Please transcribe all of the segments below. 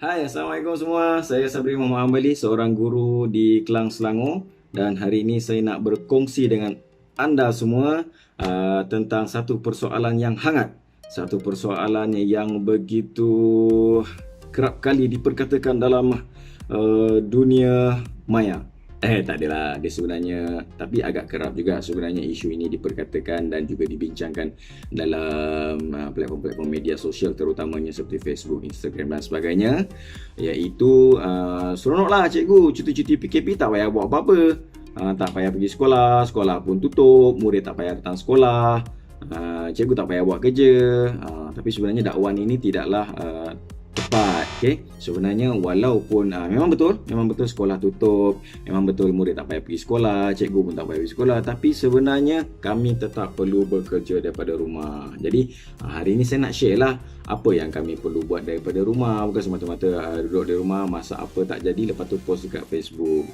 Hai, Assalamualaikum semua. Saya Sabri Muhammad Ambali, seorang guru di Kelang Selangor, dan hari ini saya nak berkongsi dengan anda semua tentang satu persoalan yang hangat. Satu persoalan yang begitu kerap kali diperkatakan dalam dunia maya. Tak adalah, dia sebenarnya, tapi agak kerap juga sebenarnya isu ini diperkatakan dan juga dibincangkan dalam platform-platform media sosial, terutamanya seperti Facebook, Instagram dan sebagainya, iaitu seronoklah cikgu cuti-cuti PKP tak payah buat apa-apa. Tak payah pergi sekolah, sekolah pun tutup, murid tak payah datang sekolah, cikgu tak payah buat kerja. Tapi sebenarnya dakwaan ini tidaklah tepat. Sebenarnya walaupun memang betul sekolah tutup, memang betul murid tak payah pergi sekolah, cikgu pun tak payah pergi sekolah, tapi sebenarnya kami tetap perlu bekerja daripada rumah. Jadi hari ini saya nak share lah apa yang kami perlu buat daripada rumah. Bukan semata-mata duduk di rumah, masak apa tak jadi lepas tu post dekat Facebook.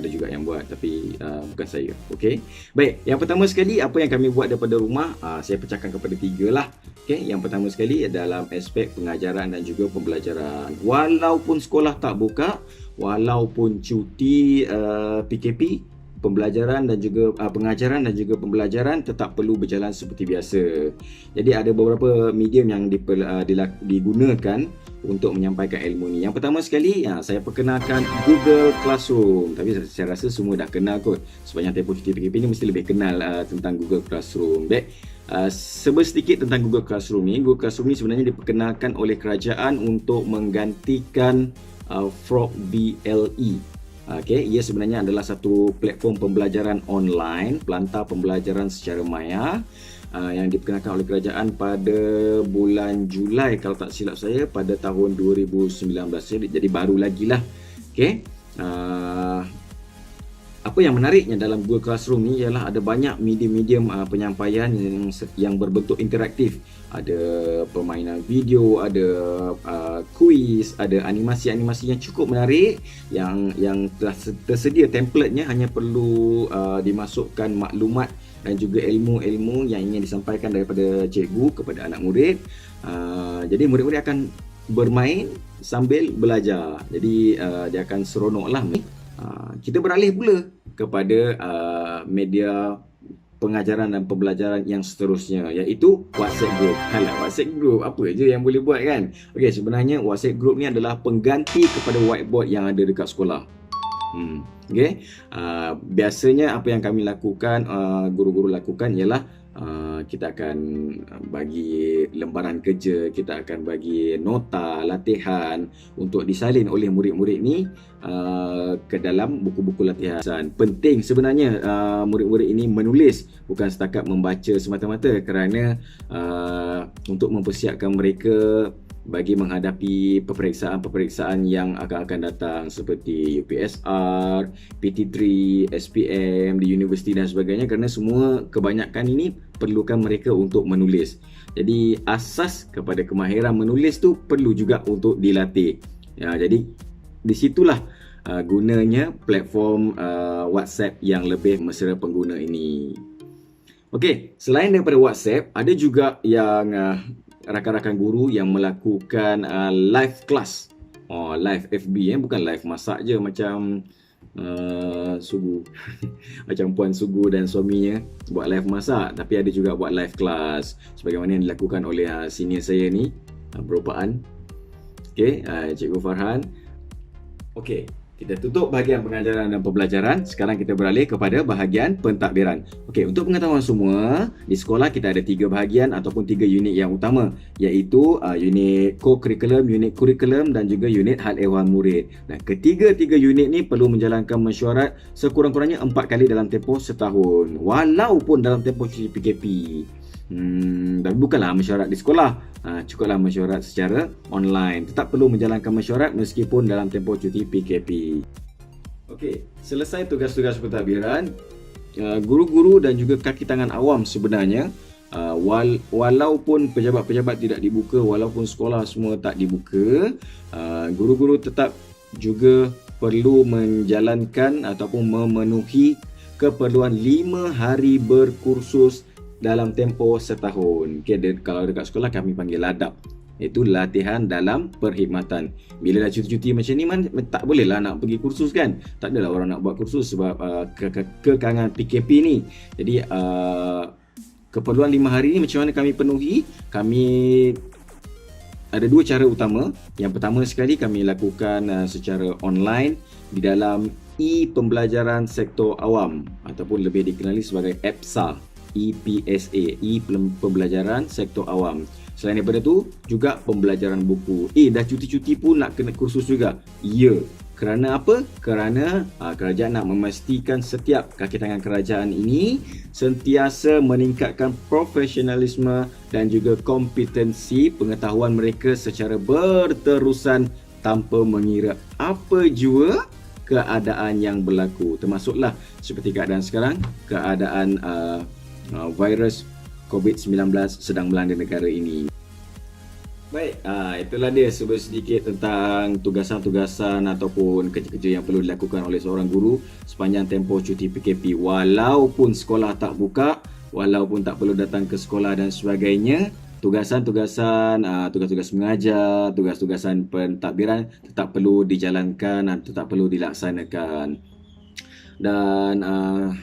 Ada juga yang buat, tapi bukan saya. Okey. Baik, yang pertama sekali apa yang kami buat daripada rumah, saya pecahkan kepada tiga lah. Okey, yang pertama sekali dalam aspek pengajaran dan juga pembelajaran. Walaupun sekolah tak buka, walaupun cuti PKP, pembelajaran dan juga pengajaran dan juga pembelajaran tetap perlu berjalan seperti biasa. Jadi ada beberapa medium yang digunakan untuk menyampaikan ilmu ni. Yang pertama sekali, saya perkenalkan Google Classroom. Tapi saya rasa semua dah kenal kot. Sepanjang tempoh cuti PKP ni mesti lebih kenal tentang Google Classroom. Baik, sedikit tentang Google Classroom ni. Google Classroom ni sebenarnya diperkenalkan oleh kerajaan untuk menggantikan Frog VLE. Ia sebenarnya adalah satu platform pembelajaran online, pelantar pembelajaran secara maya yang diperkenalkan oleh kerajaan pada bulan Julai kalau tak silap saya, pada tahun 2019. Jadi baru lagi lah. Apa yang menariknya dalam Google Classroom ni ialah ada banyak medium-medium penyampaian yang berbentuk interaktif. Ada permainan video, ada kuis, ada animasi-animasi yang cukup menarik yang telah tersedia templatenya, hanya perlu dimasukkan maklumat dan juga ilmu-ilmu yang ingin disampaikan daripada cikgu kepada anak murid. Jadi murid-murid akan bermain sambil belajar. Jadi dia akan seronok lah. Kita beralih pula kepada media pengajaran dan pembelajaran yang seterusnya, iaitu WhatsApp Group. WhatsApp Group apa je yang boleh buat kan? Okey, sebenarnya WhatsApp Group ni adalah pengganti kepada whiteboard yang ada dekat sekolah. Biasanya apa yang kami lakukan, guru-guru lakukan ialah kita akan bagi lembaran kerja, kita akan bagi nota latihan untuk disalin oleh murid-murid ni ke dalam buku-buku latihan. Penting sebenarnya murid-murid ini menulis, bukan setakat membaca semata-mata, kerana untuk mempersiapkan mereka bagi menghadapi peperiksaan yang akan datang seperti UPSR, PT3, SPM di universiti dan sebagainya, kerana semua kebanyakan ini perlukan mereka untuk menulis. Jadi asas kepada kemahiran menulis tu perlu juga untuk dilatih. Jadi di situlah gunanya platform WhatsApp yang lebih mesra pengguna ini. Okey, selain daripada WhatsApp, ada juga yang rakan-rakan guru yang melakukan live class. Live FB, bukan live masak je macam Sugu macam Puan Sugu dan suaminya buat live masak, tapi ada juga buat live class sebagaimana yang dilakukan oleh senior saya ni beropaan. Cikgu Farhan. Kita tutup bahagian pengajaran dan pembelajaran. Sekarang kita beralih kepada bahagian pentadbiran. Untuk pengetahuan semua, di sekolah kita ada 3 bahagian ataupun 3 unit yang utama, iaitu unit co-curriculum, unit curriculum dan juga unit hal ehwal murid. Ketiga-tiga unit ni perlu menjalankan mesyuarat sekurang-kurangnya 4 kali dalam tempoh setahun, walaupun dalam tempoh cuti PKP. Tapi bukanlah mesyuarat di sekolah, cukuplah mesyuarat secara online. Tetap perlu menjalankan mesyuarat meskipun dalam tempoh cuti PKP. Selesai tugas-tugas pentadbiran, guru-guru dan juga kaki tangan awam sebenarnya, walaupun pejabat-pejabat tidak dibuka, walaupun sekolah semua tak dibuka, guru-guru tetap juga perlu menjalankan ataupun memenuhi keperluan 5 hari berkursus dalam tempoh setahun. Kalau dekat sekolah kami panggil ladap. iaitu latihan dalam perkhidmatan. Bila dah cuti-cuti macam ni tak bolehlah nak pergi kursus kan. Tak adalah orang nak buat kursus sebab kekangan PKP ni. Jadi keperluan 5 hari ni macam mana kami penuhi? Kami ada 2 cara utama. Yang pertama sekali kami lakukan secara online di dalam e-pembelajaran sektor awam ataupun lebih dikenali sebagai EPSA, EPSA, e-pembelajaran sektor awam. Selain daripada tu, juga pembelajaran buku. Dah cuti-cuti pun nak kena kursus juga? Ya. Kerana apa? Kerana kerajaan nak memastikan setiap kaki tangan kerajaan ini sentiasa meningkatkan profesionalisme dan juga kompetensi pengetahuan mereka secara berterusan tanpa mengira apa jua keadaan yang berlaku. Termasuklah seperti keadaan sekarang, keadaan virus COVID-19 sedang melanda negara ini. Baik, itulah dia sedikit tentang tugasan-tugasan ataupun kerja-kerja yang perlu dilakukan oleh seorang guru sepanjang tempoh cuti PKP. Walaupun sekolah tak buka, walaupun tak perlu datang ke sekolah dan sebagainya, tugasan-tugasan, tugas-tugas mengajar, tugas-tugasan pentadbiran tetap perlu dijalankan dan tetap perlu dilaksanakan. Dan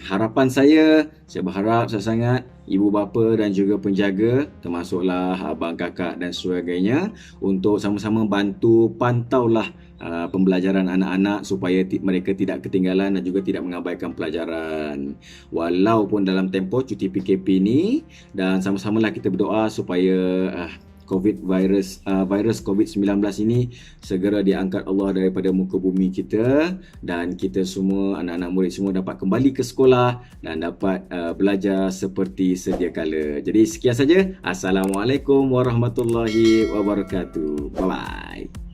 harapan saya berharap sangat ibu bapa dan juga penjaga, termasuklah abang kakak dan sebagainya, untuk sama-sama bantu pantaulah pembelajaran anak-anak supaya mereka tidak ketinggalan dan juga tidak mengabaikan pelajaran walaupun dalam tempoh cuti PKP ni. Dan sama-samalah kita berdoa supaya virus COVID-19 ini segera diangkat Allah daripada muka bumi kita dan kita semua, anak-anak murid semua, dapat kembali ke sekolah dan dapat belajar seperti sedia kala. Jadi sekian saja. Assalamualaikum warahmatullahi wabarakatuh. Bye bye.